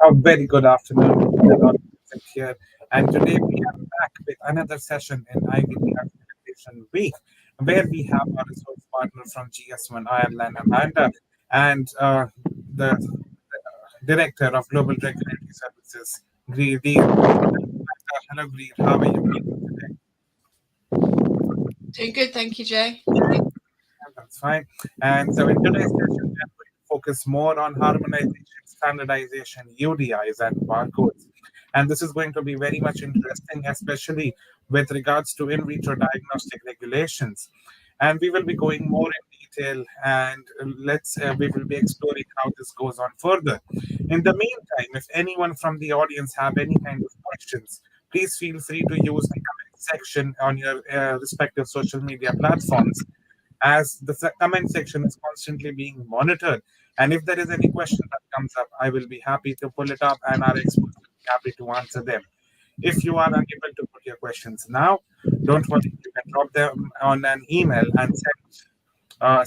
A very good afternoon, here. And today we are back with another session in IVDR Celebration Week, where we have our resource partner from GS1 Ireland, Amanda, and the Director of Global Regulatory Services, Greer Deal. Hello, Greer. How are you Doing good, thank you, Jay. That's fine. And so in today's session, we are going to focus more on harmonization, standardization, UDIs, and barcodes. And this is going to be very much interesting, especially with regards to in vitro diagnostic regulations. And we will be going more in detail, and we will be exploring how this goes on further. In the meantime, if anyone from the audience have any kind of questions, please feel free to use the comment section on your respective social media platforms, as the comment section is constantly being monitored. And if there is any question that comes up, I will be happy to pull it up and our experts will be happy to answer them. If you are unable to put your questions now, don't worry, you can drop them on an email and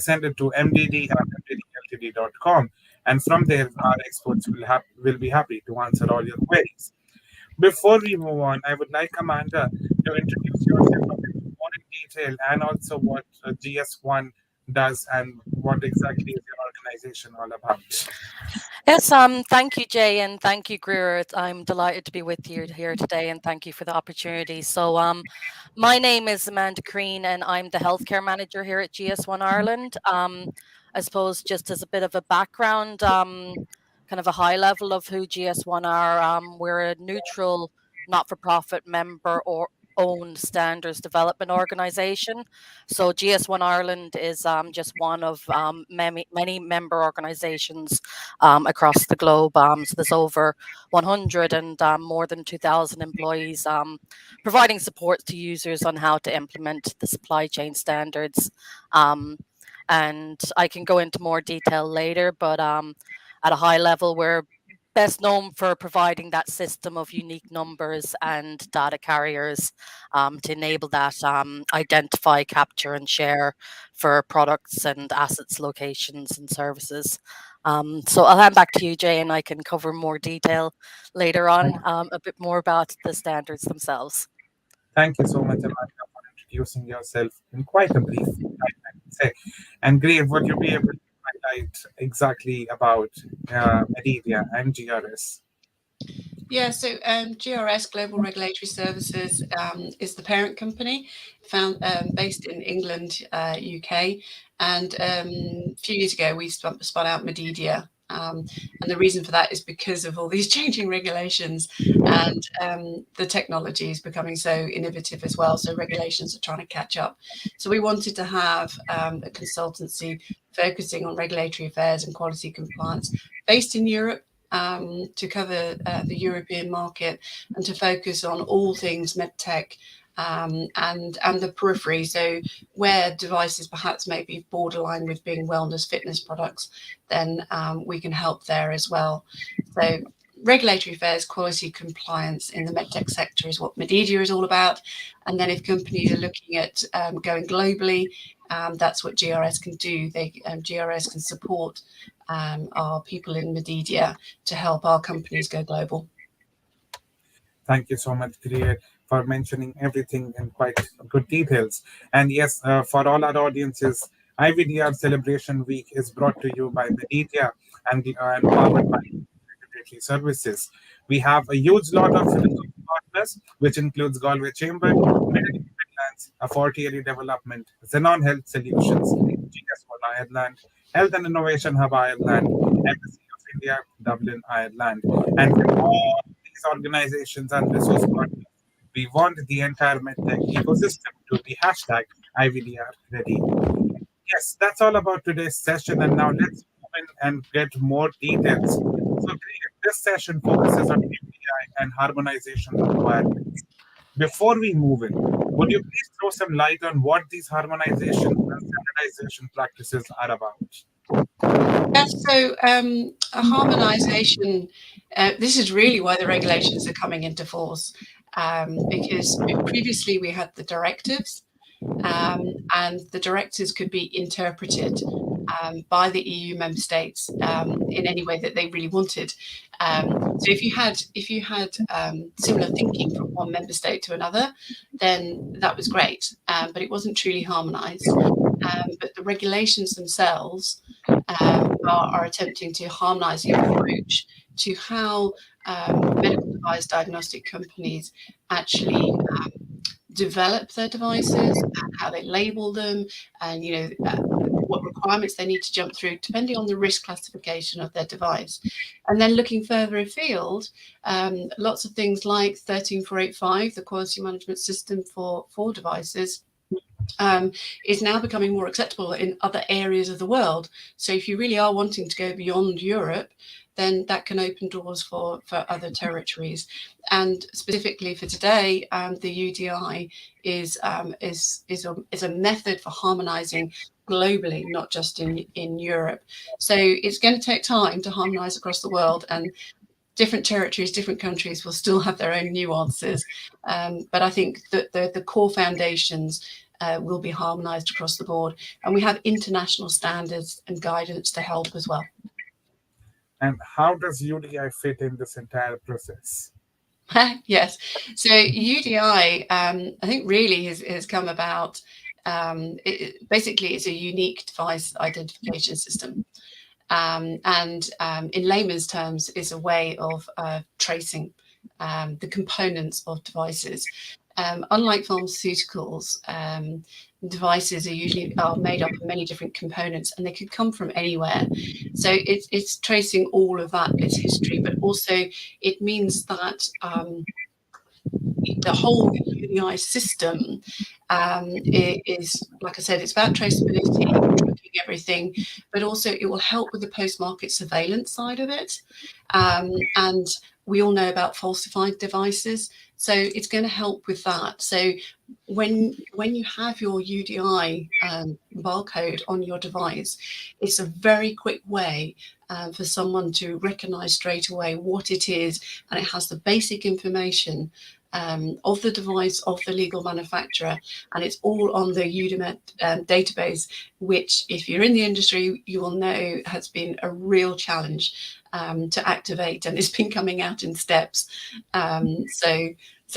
send it to mdd@mddltd.com. And from there, our experts will be happy to answer all your queries. Before we move on, I would like Amanda to introduce yourself a bit more in detail and also what GS1 does and what exactly is your organization all about. Yes, thank you, Jay, and thank you, Greer. I'm delighted to be with you here today, and thank you for the opportunity. So, my name is Amanda Creane, and I'm the healthcare manager here at GS1 Ireland. I suppose just as a bit of a background, kind of a high level of who GS1 are. We're a neutral, not-for-profit member or owned standards development organization. So GS1 Ireland is just one of many member organizations across the globe. So there's over 100 and more than 2,000 employees providing support to users on how to implement the supply chain standards. And I can go into more detail later, but at a high level, we're best known for providing that system of unique numbers and data carriers to enable that identify, capture, and share for products and assets, locations, and services. So I'll hand back to you, Jay, and I can cover more detail later on, a bit more about the standards themselves. Thank you so much, Amanda, for introducing yourself in quite a brief time, I would say. And Grave, would you be able to highlight exactly about Meridia and GRS? Yeah, so GRS, Global Regulatory Services, is the parent company, based in England, UK. And a few years ago, we spun out Meridia. And the reason for that is because of all these changing regulations, and the technology is becoming so innovative as well. So regulations are trying to catch up. So we wanted to have a consultancy focusing on regulatory affairs and quality compliance based in Europe, to cover the European market and to focus on all things medtech and the periphery. So where devices perhaps may be borderline with being wellness fitness products, then we can help there as well. So regulatory affairs, quality compliance in the medtech sector is what Meridia is all about. And then if companies are looking at going globally, that's what GRS can do. GRS can support our people in Meridia to help our companies go global. Thank you so much, Greer, for mentioning everything in quite good details. And yes, for all our audiences, IVDR Celebration Week is brought to you by Meridia and powered by Regulatory Services. We have a huge lot of partners, which includes Galway Chamber, Midlands, a 40-area development, Xenon Health Solutions, GS1 Ireland, Health and Innovation Hub Ireland, Embassy of India, Dublin, Ireland. And with all these organizations and resource partners, we want the entire medtech ecosystem to be hashtag IVDR ready. Yes, that's all about today's session. And now let's move in and get more details. So this session focuses on UDI and harmonization requirements. Before we move in, would you please throw some light on what these harmonization and standardization practices are about? Yes, so a harmonization, this is really why the regulations are coming into force, because previously we had the directives, and the directives could be interpreted by the EU member states in any way that they really wanted. So if you had similar thinking from one member state to another, then that was great, but it wasn't truly harmonised. But the regulations themselves are attempting to harmonise the approach to how medical device diagnostic companies actually develop their devices and how they label them, and what requirements they need to jump through depending on the risk classification of their device. And then looking further afield, lots of things like 13485, the quality management system for devices, is now becoming more acceptable in other areas of the world. So if you really are wanting to go beyond Europe, then that can open doors for other territories. And specifically for today, the UDI is a method for harmonising globally, not just in Europe. So it's going to take time to harmonise across the world, and different territories, different countries will still have their own nuances. But I think that the core foundations will be harmonised across the board. And we have international standards and guidance to help as well. And how does UDI fit in this entire process? Yes. So UDI, I think really has come about, basically it's a unique device identification system. And in layman's terms, is a way of tracing the components of devices. Unlike pharmaceuticals, devices are made up of many different components, and they could come from anywhere. So it's tracing all of that, its history, but also it means that the whole UDI system is, like I said, it's about traceability, tracking everything, but also it will help with the post-market surveillance side of it. And we all know about falsified devices, so it's going to help with that. So when you have your UDI barcode on your device, it's a very quick way for someone to recognise straight away what it is, and it has the basic information of the device, of the legal manufacturer, and it's all on the EUDAMED database, which, if you're in the industry, you will know has been a real challenge to activate, and it's been coming out in steps. So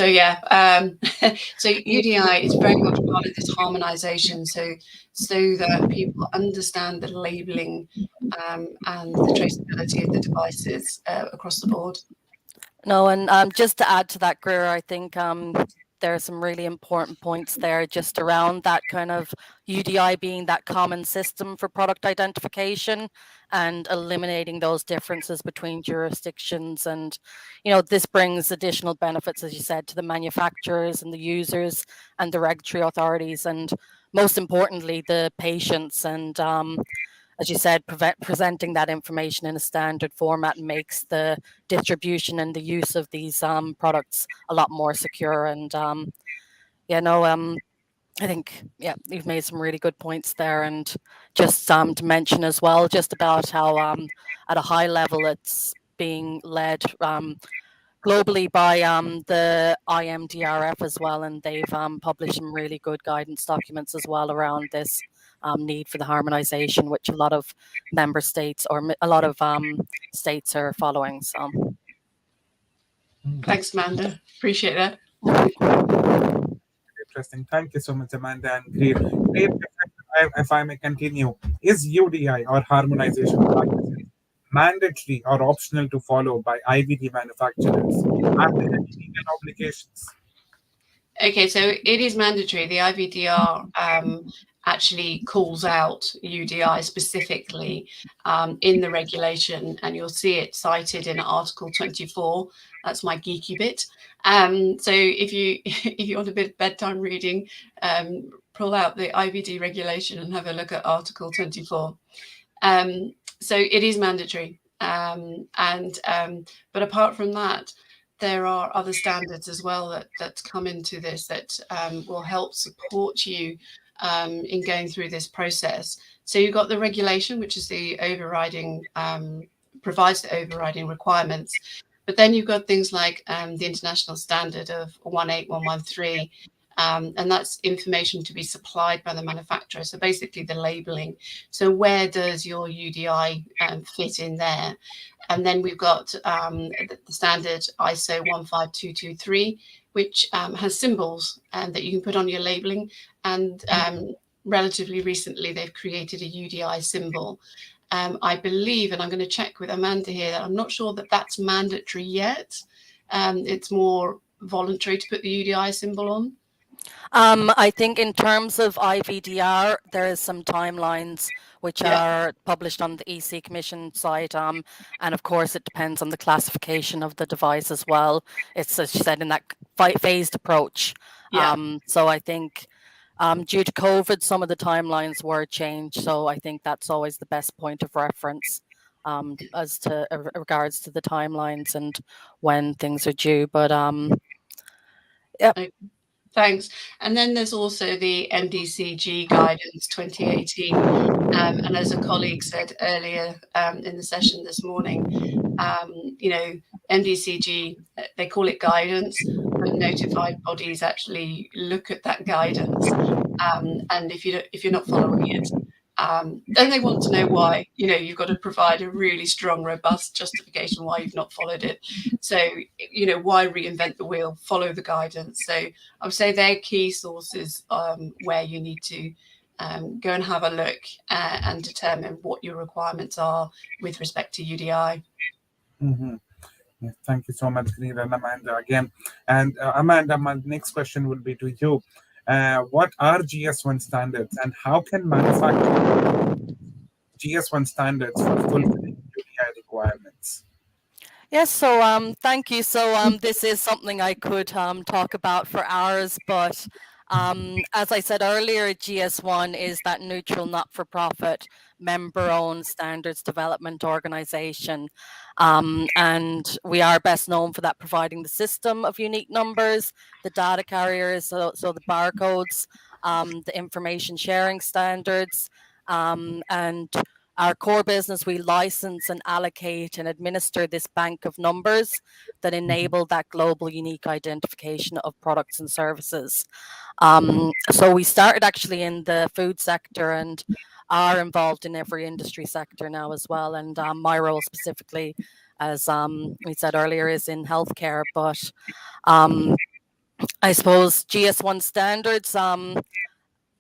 UDI is very much part of this harmonisation, so that people understand the labelling and the traceability of the devices across the board. No, and just to add to that, Greer, I think there are some really important points there just around that kind of UDI being that common system for product identification and eliminating those differences between jurisdictions. And, this brings additional benefits, as you said, to the manufacturers and the users and the regulatory authorities, and most importantly, the patients. And as you said, presenting that information in a standard format makes the distribution and the use of these products a lot more secure. And I think, you've made some really good points there. And just to mention as well, just about how at a high level it's being led globally by the IMDRF as well, and they've published some really good guidance documents as well around this need for the harmonization, which a lot of member states or a lot of states are following. So, thanks, Amanda. Appreciate that. Interesting. Thank you so much, Amanda and Greer. If I may continue, is UDI or harmonization practices mandatory or optional to follow by IVD manufacturers? Are there any legal obligations? Okay, so it is mandatory. The IVDR actually calls out UDI specifically in the regulation, and you'll see it cited in Article 24. That's my geeky bit. So if you want a bit of bedtime reading, pull out the IVD regulation and have a look at Article 24. So it is mandatory, but apart from that, there are other standards as well that come into this that will help support you in going through this process. So you've got the regulation, which is the overriding, provides the overriding requirements. But then you've got things like the international standard of 18113, And that's information to be supplied by the manufacturer. So basically the labeling. So where does your UDI fit in there? And then we've got the standard ISO 15223, which has symbols that you can put on your labeling. And relatively recently, they've created a UDI symbol. I believe, and I'm going to check with Amanda here, that I'm not sure that that's mandatory yet. It's more voluntary to put the UDI symbol on. I think in terms of IVDR, there is some timelines which are published on the EC Commission site. And of course, it depends on the classification of the device as well. It's, as you said, in that phased approach. So I think due to COVID, some of the timelines were changed. So I think that's always the best point of reference as to regards to the timelines and when things are due. But yeah. Thanks. And then there's also the MDCG guidance 2018. And as a colleague said earlier in the session this morning, you know, MDCG, they call it guidance, but notified bodies actually look at that guidance. And if you're not following it, then they want to know why. You know, you've got to provide a really strong, robust justification why you've not followed it. So, you know, why reinvent the wheel? Follow the guidance. So I would say they're key sources where you need to go and have a look and determine what your requirements are with respect to UDI. Mm-hmm. Yeah, thank you so much, Greer and Amanda, again. And Amanda, my next question will be to you. What are GS1 standards, and how can manufacturers GS1 standards for fulfilling UDI requirements? Yes, so thank you. So this is something I could talk about for hours, but as I said earlier, GS1 is that neutral, not-for-profit, member-owned standards development organization, and we are best known for that, providing the system of unique numbers, the data carriers, so the barcodes, the information sharing standards, and our core business, we license and allocate and administer this bank of numbers that enable that global unique identification of products and services. So we started actually in the food sector and are involved in every industry sector now as well. And my role specifically, as we said earlier, is in healthcare. But I suppose GS1 standards,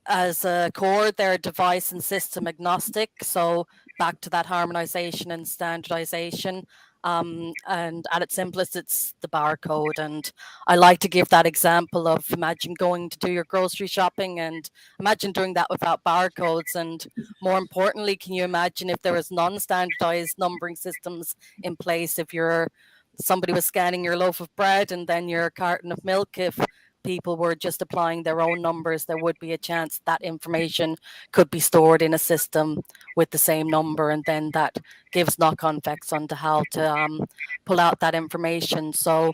as a core, they're device and system agnostic. So back to that harmonization and standardization. And at its simplest, it's the barcode. And I like to give that example of, imagine going to do your grocery shopping and imagine doing that without barcodes. And more importantly, can you imagine if there was non-standardized numbering systems in place? If somebody was scanning your loaf of bread and then your carton of milk, if people were just applying their own numbers, there would be a chance that information could be stored in a system with the same number, and then that gives knock-on effects onto how to pull out that information. So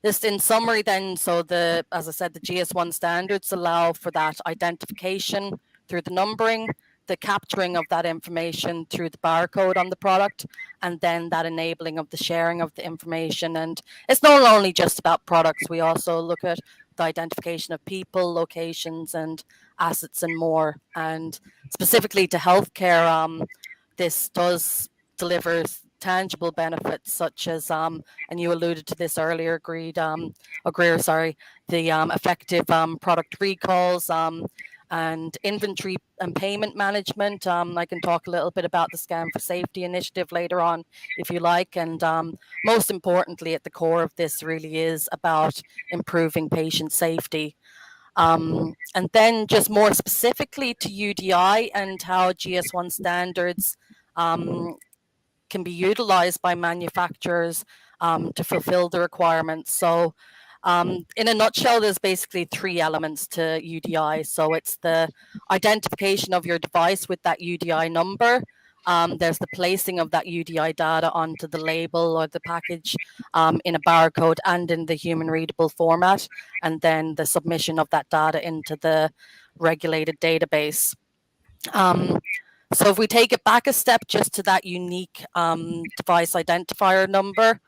just in summary then, so as I said, the GS1 standards allow for that identification through the numbering, the capturing of that information through the barcode on the product, and then that enabling of the sharing of the information. And it's not only just about products, we also look at the identification of people, locations, and assets and more. And specifically to healthcare, this does deliver tangible benefits such as, and you alluded to this earlier, Greer, the effective product recalls, and inventory and payment management. I can talk a little bit about the Scan for Safety initiative later on, if you like. And most importantly, at the core of this really is about improving patient safety. And then just more specifically to UDI and how GS1 standards can be utilized by manufacturers to fulfill the requirements. So in a nutshell, there's basically three elements to UDI. So it's the identification of your device with that UDI number. There's the placing of that UDI data onto the label or the package in a barcode and in the human readable format, and then the submission of that data into the regulated database. So if we take it back a step just to that unique device identifier number,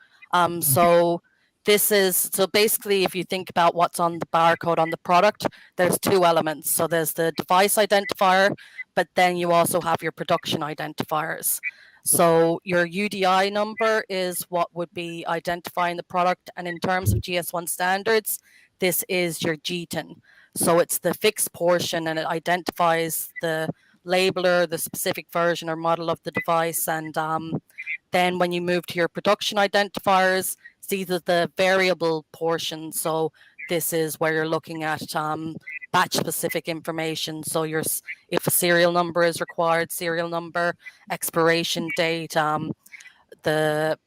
so this is, so basically, if you think about what's on the barcode on the product, there's two elements. So there's the device identifier, but then you also have your production identifiers. So your UDI number is what would be identifying the product. And in terms of GS1 standards, this is your GTIN. So it's the fixed portion, and it identifies the labeler, the specific version or model of the device. And then when you move to your production identifiers, it's either the variable portion. So this is where you're looking at batch specific information. So if a serial number is required, serial number, expiration date, the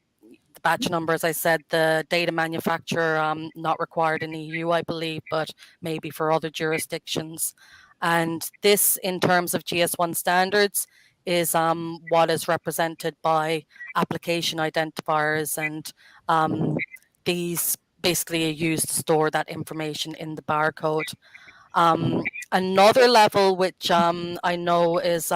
batch number, as I said, the data manufacturer, not required in EU, I believe, but maybe for other jurisdictions. And this, in terms of GS1 standards, is what is represented by application identifiers, and these basically are used to store that information in the barcode. Another level, which I know is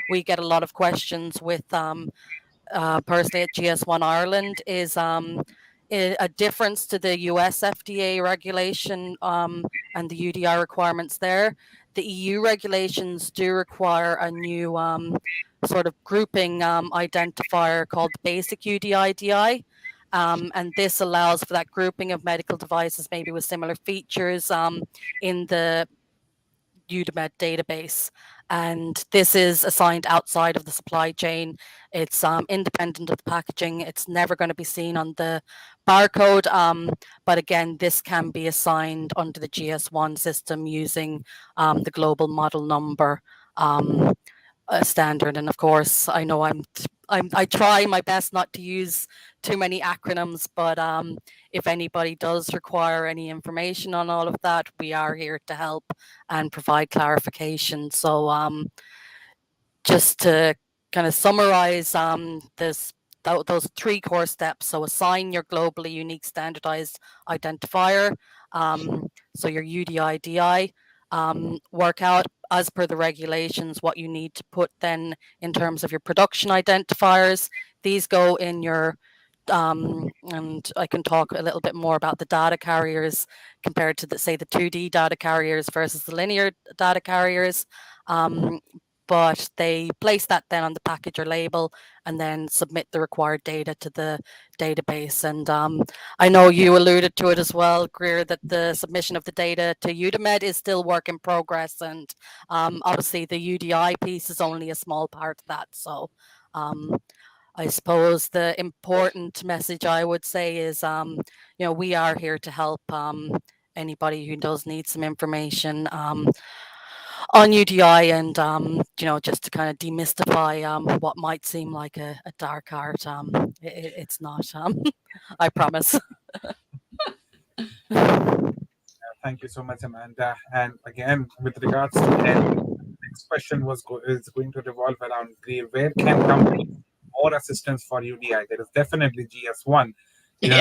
we get a lot of questions with personally at GS1 Ireland, is a difference to the US FDA regulation and the UDI requirements there. The EU regulations do require a new sort of grouping identifier called basic UDI. And this allows for that grouping of medical devices, maybe with similar features in the EUDAMED database. And this is assigned outside of the supply chain. It's independent of the packaging. It's never going to be seen on the barcode. But again, this can be assigned under the GS1 system using the global model number standard. And of course, I know I try my best not to use too many acronyms, but if anybody does require any information on all of that, we are here to help and provide clarification. So just to kind of summarize those three core steps. So assign your globally unique standardized identifier, so your UDI, work out as per the regulations what you need to put then in terms of your production identifiers. These go in your and I can talk a little bit more about the data carriers compared to say the 2D data carriers versus the linear data carriers. But they place that then on the package or label and then submit the required data to the database. And I know you alluded to it as well, Greer, that the submission of the data to EUDAMED is still work in progress. And obviously the UDI piece is only a small part of that. So I suppose the important message I would say is, we are here to help anybody who does need some information on UDI, and just to kind of demystify what might seem like a dark art. It's not. I promise. Thank you so much, Amanda. And again, with regards to the next question is going to revolve around Greer. Where can companies more assistance for UDI? There is definitely GS1, in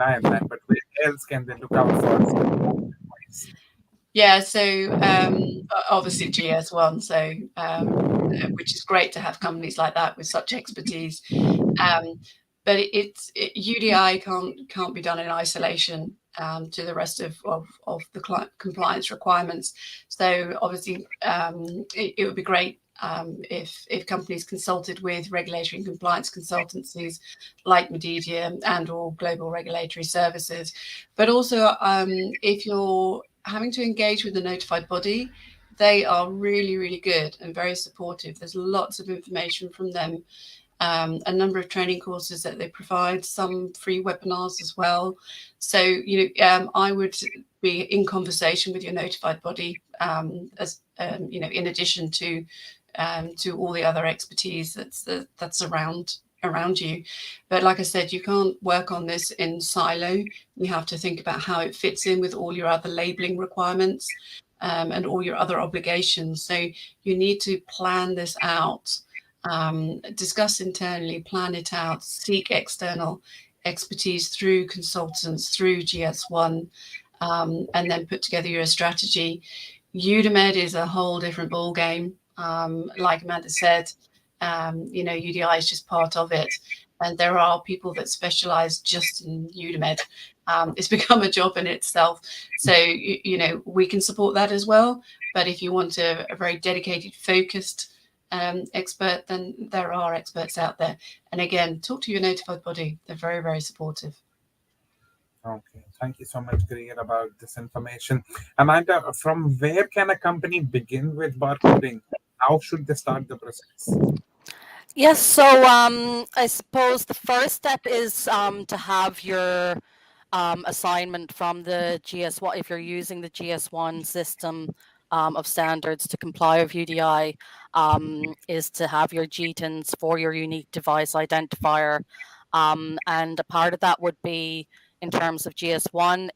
Ireland, but where else can they look out for advice? Yeah, so obviously GS1, so which is great to have companies like that with such expertise. But UDI can't be done in isolation to the rest of the compliance requirements. So obviously, it would be great if companies consulted with regulatory and compliance consultancies like Medidia and or global regulatory services. But also, if you're having to engage with the notified body, they are really, really good and very supportive. There's lots of information from them, a number of training courses that they provide, some free webinars as well. So, I would be in conversation with your notified body, as in addition to all the other expertise that's around you. But like I said, you can't work on this in silo. You have to think about how it fits in with all your other labeling requirements and all your other obligations. So you need to plan this out, discuss internally, plan it out, seek external expertise through consultants, through GS1, and then put together your strategy. EUDAMED is a whole different ball game. Like Amanda said, UDI is just part of it. and there are people that specialize just in UDAMED. It's become a job in itself. So, we can support that as well. But if you want a very dedicated, focused expert, then there are experts out there. And again, talk to your notified body. They're very, very supportive. Okay, thank you so much, Greer, about this information. Amanda, from where can a company begin with barcoding? How should they start the process? Yes, so I suppose the first step is to have your assignment from the GS1, if you're using the GS1 system of standards to comply with UDI, is to have your GTINs for your unique device identifier. And a part of that would be, in terms of GS1,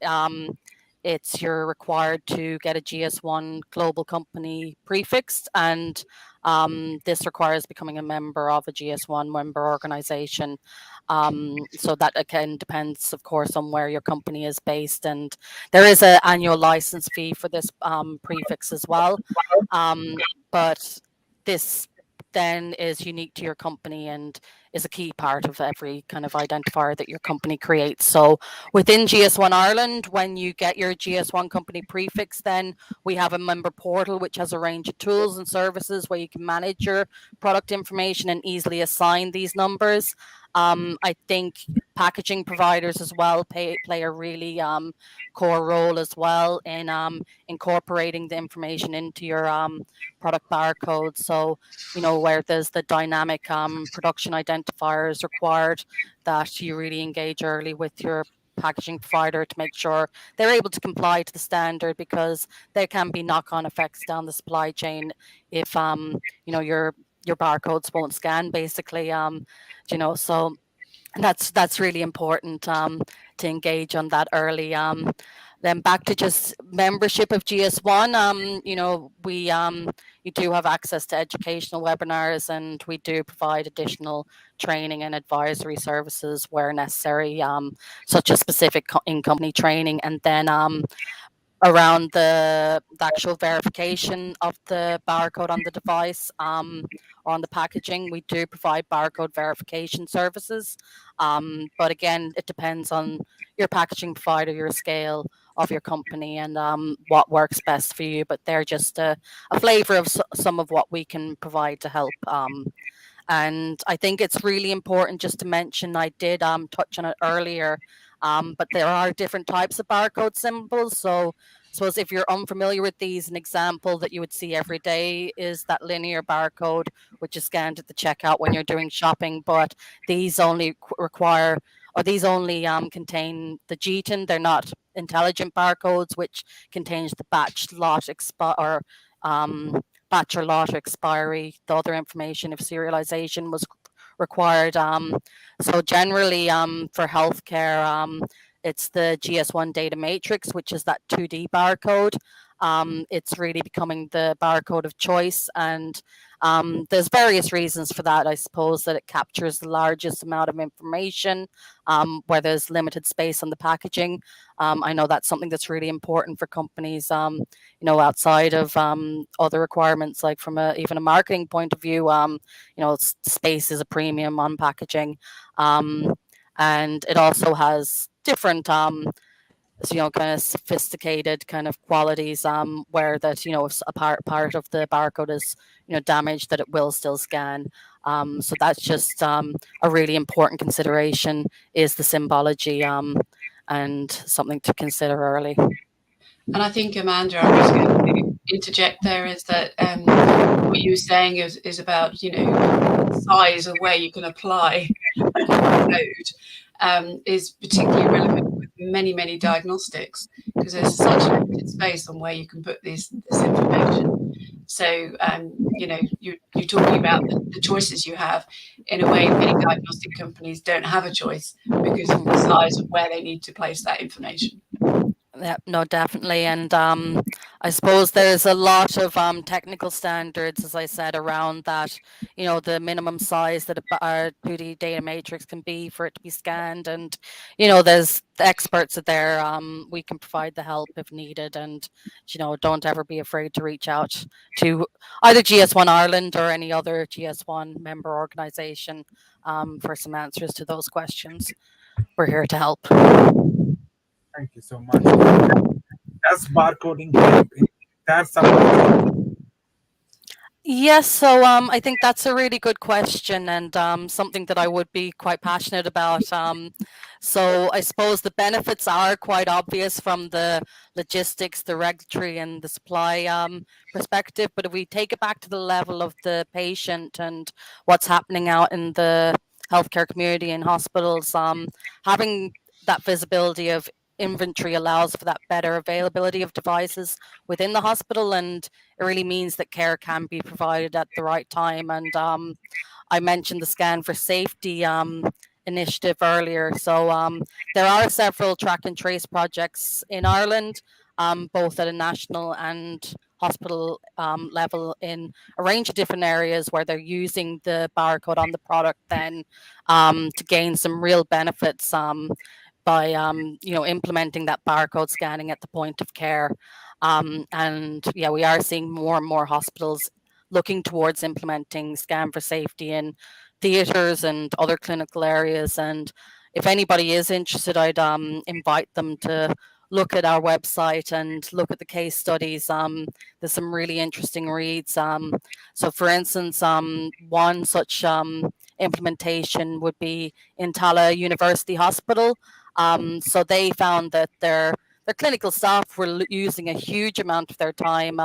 you're required to get a GS1 global company prefixed, and this requires becoming a member of a GS1 member organization. So that again depends, of course, on where your company is based, and there is an annual license fee for this prefix as well. But this then is unique to your company and is a key part of every kind of identifier that your company creates. So within GS1 Ireland, when you get your GS1 company prefix, then we have a member portal which has a range of tools and services where you can manage your product information and easily assign these numbers. I think packaging providers as well play a really core role as well in incorporating the information into your product barcode. So, where there's the dynamic production identifiers required, that you really engage early with your packaging provider to make sure they're able to comply to the standard, because there can be knock-on effects down the supply chain if your barcodes won't scan, basically. So that's really important to engage on that early. Then back to just membership of GS1, we do have access to educational webinars, and we do provide additional training and advisory services where necessary, such as specific in-company training. And then around the actual verification of the barcode on the device or on the packaging, we do provide barcode verification services. But again, it depends on your packaging provider, your scale of your company, and what works best for you. But they're just a flavor of some of what we can provide to help. And I think it's really important just to mention, I did touch on it earlier, but there are different types of barcode symbols. So I suppose if you're unfamiliar with these, an example that you would see every day is that linear barcode, which is scanned at the checkout when you're doing shopping. But these only require, or these only contain the GTIN. They're not intelligent barcodes, which contains the batch, lot, batch or lot expiry, the other information if serialization was required. So generally for healthcare, it's the GS1 data matrix, which is that 2D barcode. It's really becoming the barcode of choice, and there's various reasons for that. I suppose that it captures the largest amount of information where there's limited space on the packaging. I know that's something that's really important for companies, outside of other requirements, like from even a marketing point of view. Space is a premium on packaging, and it also has different kind of sophisticated kind of qualities, where that if a part of the barcode is damaged, that it will still scan. So that's just a really important consideration, is the symbology, and something to consider early. And I think, Amanda, I'm just going to interject there, is that what you were saying is about size of where you can apply code is particularly relevant with many diagnostics, because there's such limited space on where you can put this information. So you're talking about the choices you have. In a way, many diagnostic companies don't have a choice because of the size of where they need to place that information. Yeah, no, definitely. And I suppose there's a lot of technical standards, as I said, around that, the minimum size that a 2D data matrix can be for it to be scanned. And, there's the experts are there. We can provide the help if needed. And, don't ever be afraid to reach out to either GS1 Ireland or any other GS1 member organization for some answers to those questions. We're here to help. Thank you so much. Does barcoding help in entire supply chain? Yes, so I think that's a really good question and something that I would be quite passionate about. So I suppose the benefits are quite obvious from the logistics, the regulatory, and the supply perspective. But if we take it back to the level of the patient and what's happening out in the healthcare community and hospitals, having that visibility of inventory allows for that better availability of devices within the hospital, and it really means that care can be provided at the right time. And I mentioned the Scan for Safety initiative earlier. So there are several track and trace projects in Ireland, both at a national and hospital level in a range of different areas where they're using the barcode on the product then to gain some real benefits by implementing that barcode scanning at the point of care. And yeah, we are seeing more and more hospitals looking towards implementing Scan for Safety in theatres and other clinical areas. And if anybody is interested, I'd invite them to look at our website and look at the case studies. There's some really interesting reads. So, for instance, one such implementation would be in Tala University Hospital. So they found that their clinical staff were using a huge amount of their time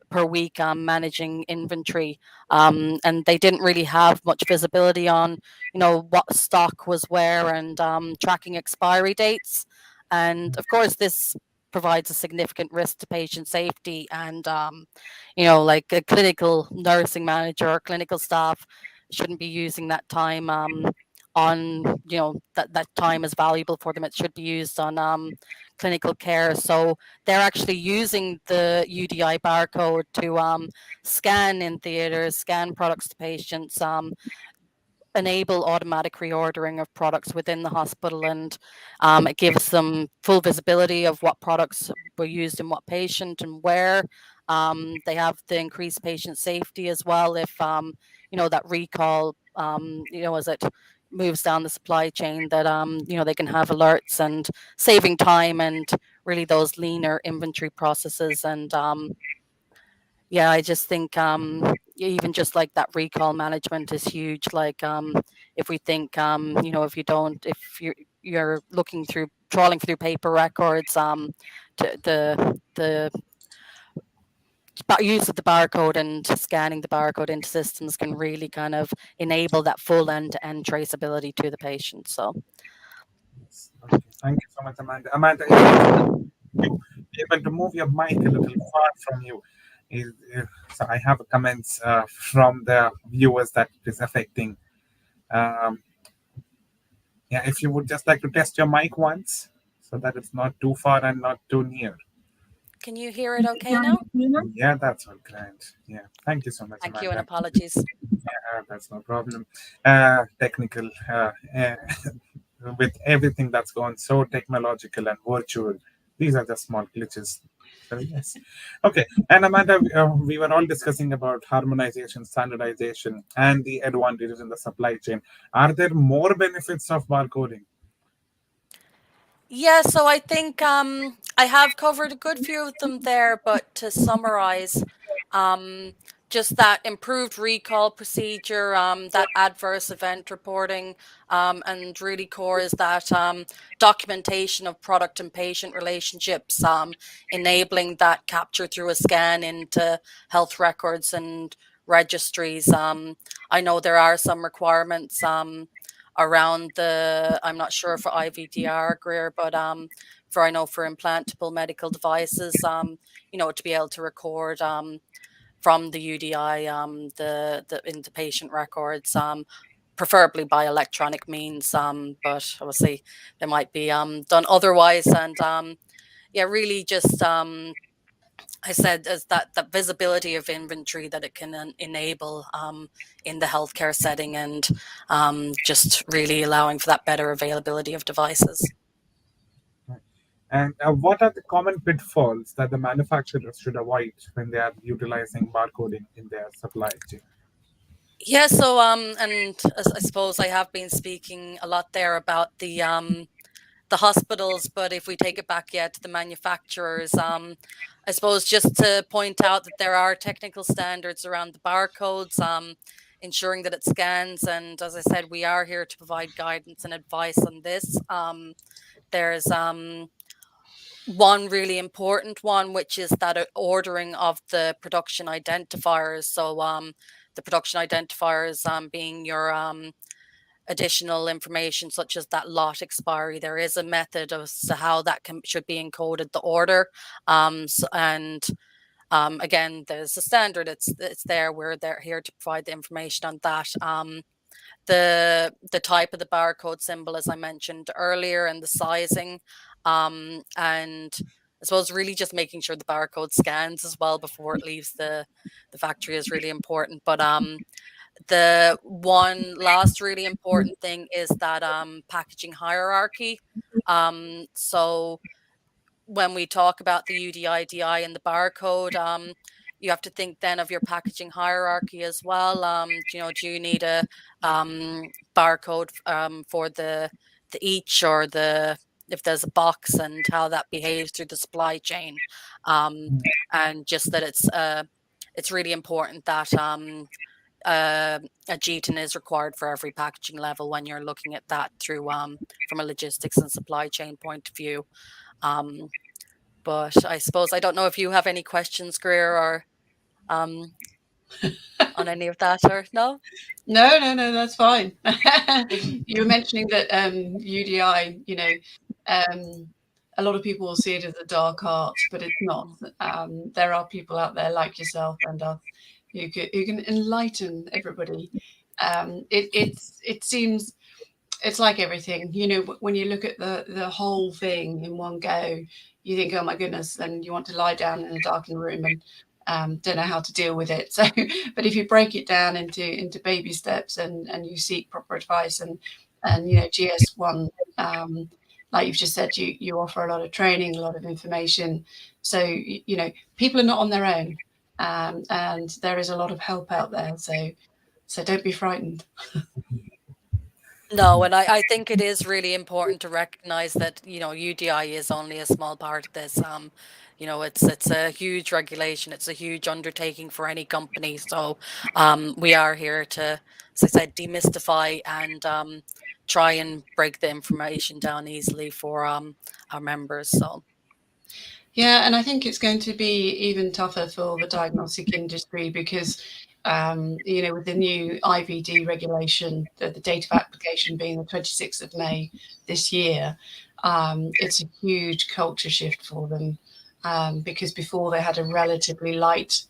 per week managing inventory, and they didn't really have much visibility on what stock was where and tracking expiry dates. And of course this provides a significant risk to patient safety, and like a clinical nursing manager or clinical staff shouldn't be using that time on that time is valuable for them. It should be used on clinical care. So they're actually using the UDI barcode to scan in theaters, scan products to patients, enable automatic reordering of products within the hospital, and it gives them full visibility of what products were used in what patient and where. They have the increased patient safety as well if that recall as it moves down the supply chain, that they can have alerts and saving time and really those leaner inventory processes. And yeah, I just think even just like that recall management is huge. Like if we think if you're looking through trawling through paper records, the use of the barcode and scanning the barcode into systems can really kind of enable that full end-to-end traceability to the patient. So Yes. Okay. Thank you so much, Amanda. Amanda, if you able to move your mic a little far from you. So I have comments from the viewers that it is affecting. Um, yeah, if you would just like to test your mic once, so that it's not too far and not too near. can you hear it okay now? Yeah, that's all great. Yeah, thank you so much, Thank you and Amanda. apologies. That's no problem. Technical, with everything that's gone so technological and virtual, these are just small glitches. So yes, okay. And Amanda, we were all discussing about harmonization, standardization, and the advantages in the supply chain. Are there more benefits of barcoding? Yeah, so I think I have covered a good few of them there, but to summarize, um, just that improved recall procedure, that adverse event reporting, and really core is that documentation of product and patient relationships, enabling that capture through a scan into health records and registries. I know there are some requirements. Around I'm not sure for IVDR, Greer, but for I know for implantable medical devices, to be able to record from the UDI the into patient records, preferably by electronic means, but obviously they might be done otherwise. And yeah, really just I said as that visibility of inventory that it can enable in the healthcare setting, and just really allowing for that better availability of devices. And what are the common pitfalls that the manufacturers should avoid when they are utilizing barcoding in their supply chain? Yeah, so and I suppose I have been speaking a lot there about the hospitals, but if we take it back yet to the manufacturers, I suppose just to point out that there are technical standards around the barcodes, ensuring that it scans. And as I said, we are here to provide guidance and advice on this. There's one really important one, which is that ordering of the production identifiers. So the production identifiers being your additional information such as that lot expiry. There is a method as to how that should be encoded, the order. And again, there's a standard. It's there. We're there here to provide the information on that. The type of the barcode symbol, as I mentioned earlier, and the sizing, and I suppose really just making sure the barcode scans as well before it leaves the factory is really important. But the one last really important thing is that packaging hierarchy. So when we talk about the UDI, DI, and the barcode, you have to think then of your packaging hierarchy as well. Do you need a barcode for the each, or if there's a box, and how that behaves through the supply chain, and just that it's really important that a GTN is required for every packaging level when you're looking at that through from a logistics and supply chain point of view. But I suppose I don't know if you have any questions, Greer, or on any of that, or no? No, that's fine. You were mentioning that UDI, a lot of people will see it as a dark art, but it's not. There are people out there like yourself and us who can enlighten everybody. It seems it's like everything, when you look at the whole thing in one go, you think, oh my goodness, and you want to lie down in a darkened room and don't know how to deal with it. So, but if you break it down into baby steps and you seek proper advice and GS1, like you've just said, you offer a lot of training, a lot of information. So people are not on their own, and there is a lot of help out there. So don't be frightened. No, and I think it is really important to recognize that, UDI is only a small part of this. It's a huge regulation. It's a huge undertaking for any company. So we are here to, as I said, demystify and try and break the information down easily for our members. So. Yeah, and I think it's going to be even tougher for the diagnostic industry because, with the new IVD regulation, the date of application being the 26th of May this year, it's a huge culture shift for them, because before they had a relatively light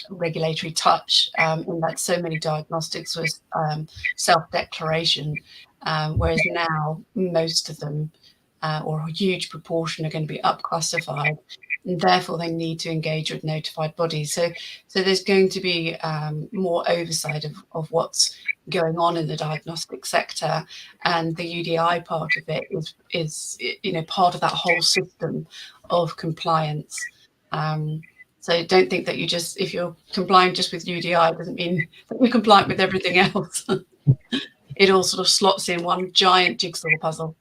regulatory touch, in that so many diagnostics was self-declaration, whereas now most of them, or a huge proportion, are going to be up classified, and therefore they need to engage with notified bodies. So there's going to be more oversight of what's going on in the diagnostic sector, and the UDI part of it is part of that whole system of compliance. So don't think that if you're complying just with UDI, it doesn't mean that you're compliant with everything else. It all sort of slots in one giant jigsaw puzzle.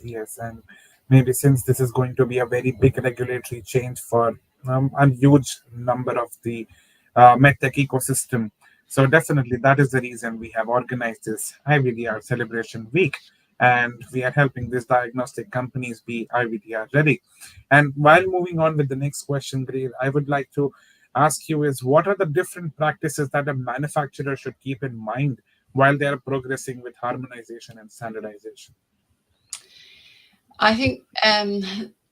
Yes, and maybe since this is going to be a very big regulatory change for a huge number of the medtech ecosystem, so definitely that is the reason we have organized this IVDR Celebration Week, and we are helping these diagnostic companies be IVDR ready. And while moving on with the next question, Greer, I would like to ask you is what are the different practices that a manufacturer should keep in mind while they are progressing with harmonization and standardization? I think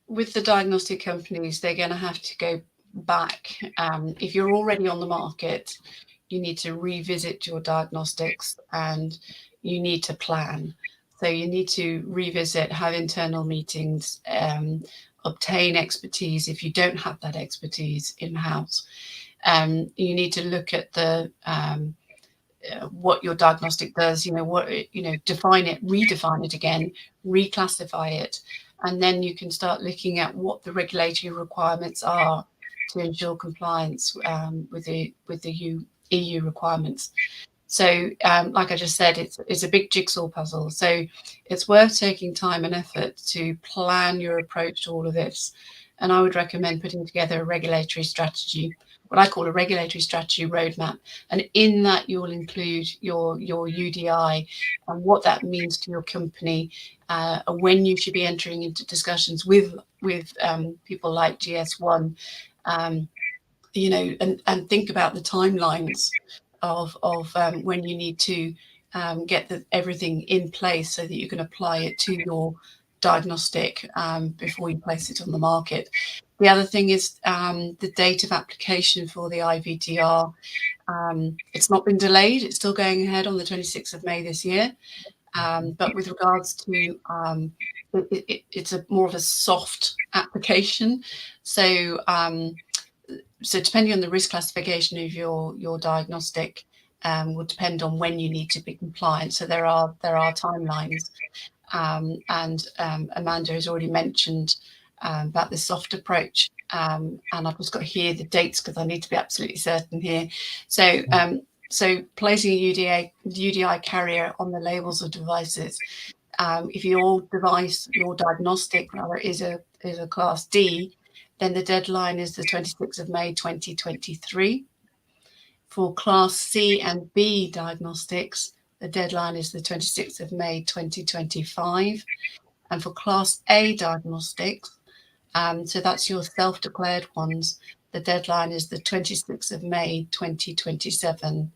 with the diagnostic companies, they're going to have to go back. If you're already on the market, you need to revisit your diagnostics and you need to plan. So you need to revisit, have internal meetings, obtain expertise if you don't have that expertise in-house. You need to look at the what your diagnostic does, define it, redefine it again, reclassify it, and then you can start looking at what the regulatory requirements are to ensure compliance with the EU requirements. So, like I just said, it's a big jigsaw puzzle. So it's worth taking time and effort to plan your approach to all of this. And I would recommend putting together a regulatory strategy, what I call a regulatory strategy roadmap. And in that, you'll include your UDI and what that means to your company, and when you should be entering into discussions with people like GS1, and think about the timelines of when you need to get everything in place so that you can apply it to your diagnostic before you place it on the market. The other thing is the date of application for the IVDR. It's not been delayed. It's still going ahead on the 26th of May this year. But with regards to it's more of a soft application. So depending on the risk classification of your diagnostic will depend on when you need to be compliant. So there are timelines, and Amanda has already mentioned about the soft approach, and I've just got here the dates because I need to be absolutely certain here. So placing a UDI carrier on the labels of devices. If your device, your diagnostic rather, is a class D, then the deadline is the 26th of May 2023. For Class C and B diagnostics, the deadline is the 26th of May 2025. And for Class A diagnostics, so that's your self-declared ones, the deadline is the 26th of May 2027.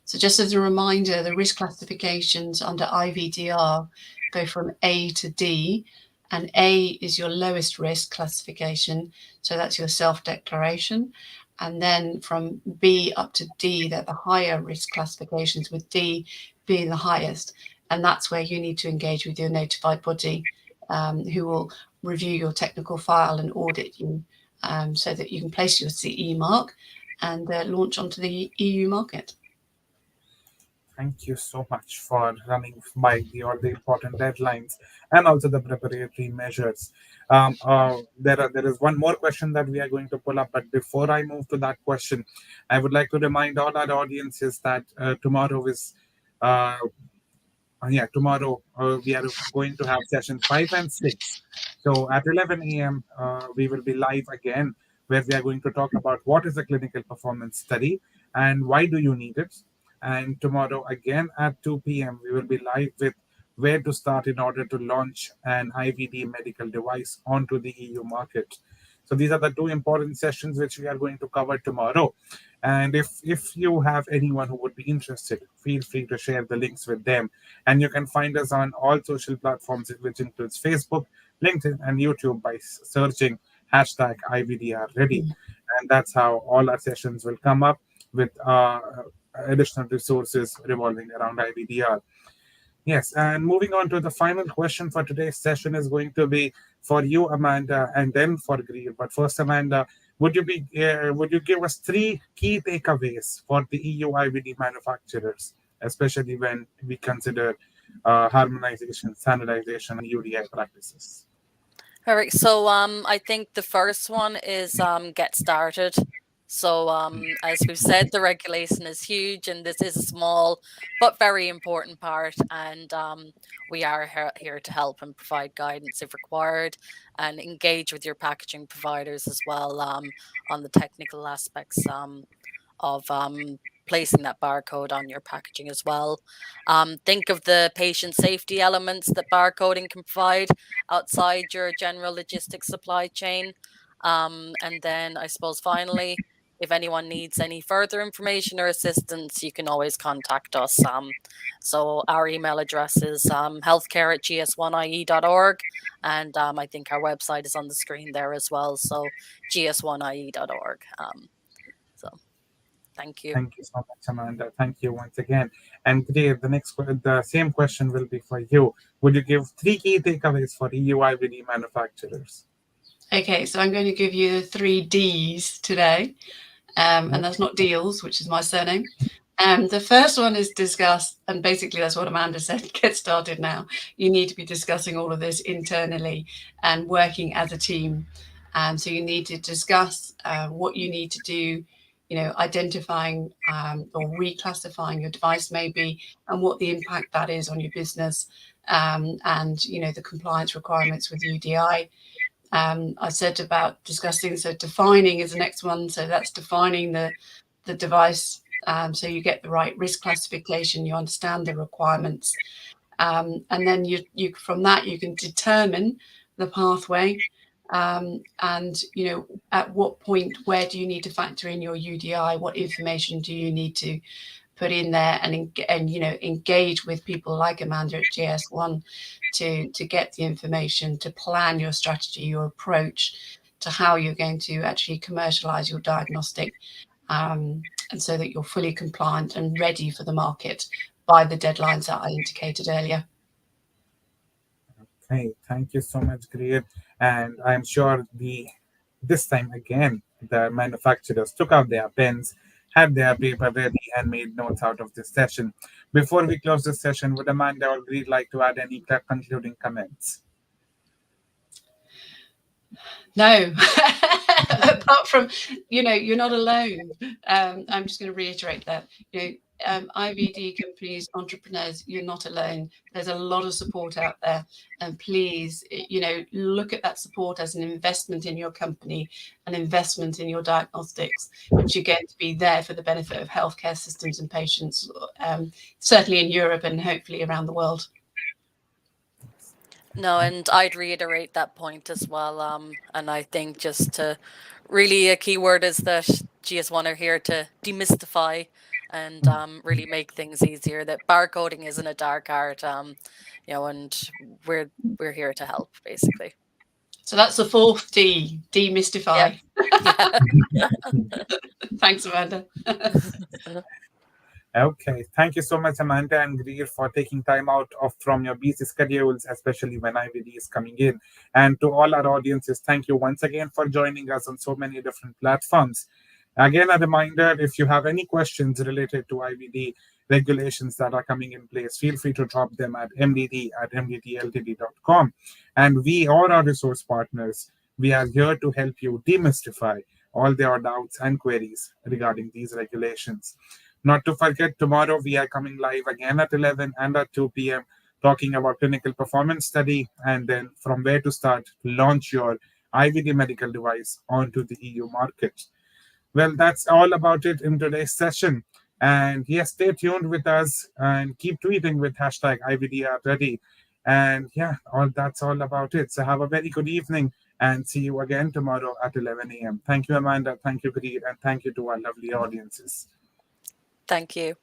So just as a reminder, the risk classifications under IVDR go from A to D, and A is your lowest risk classification, so that's your self-declaration. And then from B up to D, they're the higher risk classifications, with D being the highest. And that's where you need to engage with your notified body, who will review your technical file and audit you, so that you can place your CE mark and launch onto the EU market. Thank you so much for running by all the important deadlines and also the preparatory measures. There is one more question that we are going to pull up, but before I move to that question, I would like to remind all our audiences that tomorrow is tomorrow we are going to have session 5 and 6. So at 11 a.m., we will be live again, where we are going to talk about what is a clinical performance study and why do you need it. And tomorrow again at 2 p.m., we will be live with where to start in order to launch an IVD medical device onto the EU market. So these are the two important sessions which we are going to cover tomorrow. And if you have anyone who would be interested, feel free to share the links with them. And you can find us on all social platforms, which includes Facebook, LinkedIn, and YouTube by searching hashtag IVDR Ready. And that's how all our sessions will come up with additional resources revolving around IVDR. Yes, and moving on to the final question for today's session is going to be for you, Amanda, and then for Greer. But first, Amanda, would you give us 3 key takeaways for the EU IVD manufacturers, especially when we consider harmonization, standardization, and UDI practices? All right. So I think the first one is get started. So as we've said, the regulation is huge, and this is a small but very important part. And we are here to help and provide guidance if required, and engage with your packaging providers as well on the technical aspects of placing that barcode on your packaging as well. Think of the patient safety elements that barcoding can provide outside your general logistics supply chain. And then I suppose finally, if anyone needs any further information or assistance, you can always contact us. So our email address is healthcare@gs1ie.org. And I think our website is on the screen there as well. So gs1ie.org. So Thank you. Thank you so much, Amanda. Thank you once again. And Greer, the same question will be for you. Would you give 3 key takeaways for EU IVD manufacturers? Okay, so I'm going to give you the 3 Ds today. And that's not Deals, which is my surname. The first one is discuss, and basically that's what Amanda said, get started now. You need to be discussing all of this internally and working as a team. So you need to discuss what you need to do, identifying or reclassifying your device maybe, and what the impact that is on your business, and, the compliance requirements with UDI. I said about discussing, so defining is the next one. So that's defining the device. So you get the right risk classification, you understand the requirements. And then you from that, you can determine the pathway. And, at what point, where do you need to factor in your UDI? What information do you need to put in there and engage with people like Amanda at GS1 to get the information, to plan your strategy, your approach to how you're going to actually commercialize your diagnostic, and so that you're fully compliant and ready for the market by the deadlines that I indicated earlier. Okay, thank you so much, Greer. And I'm sure this time again, the manufacturers took out their pens, had their paper ready, and made notes out of this session. Before we close this session, would Amanda or Greer like to add any concluding comments? No, apart from, you're not alone. I'm just going to reiterate that, IVD companies, entrepreneurs, you're not alone. There's a lot of support out there. And please, look at that support as an investment in your company, an investment in your diagnostics, which are going to be there for the benefit of healthcare systems and patients, certainly in Europe and hopefully around the world. No, and I'd reiterate that point as well. And I think just to really a key word is that GS1 are here to demystify and really make things easier. That barcoding isn't a dark art, and we're here to help basically. So that's the 4th D, demystify. Yeah. Thanks, Amanda. Okay, thank you so much, Amanda and Greer, for taking time out from your busy schedules, especially when IVD is coming in. And to all our audiences, thank you once again for joining us on so many different platforms. Again, a reminder, if you have any questions related to IVD regulations that are coming in place, feel free to drop them at mdd@mddltd.com. And we, or our resource partners, we are here to help you demystify all their doubts and queries regarding these regulations. Not to forget, tomorrow we are coming live again at 11 and at 2 p.m. talking about clinical performance study and then from where to start to launch your IVD medical device onto the EU market. Well, that's all about it in today's session. And yes, stay tuned with us and keep tweeting with hashtag IVDRready. And yeah, that's all about it. So have a very good evening and see you again tomorrow at 11 a.m. Thank you, Amanda. Thank you, Greer. And thank you to our lovely audiences. Thank you.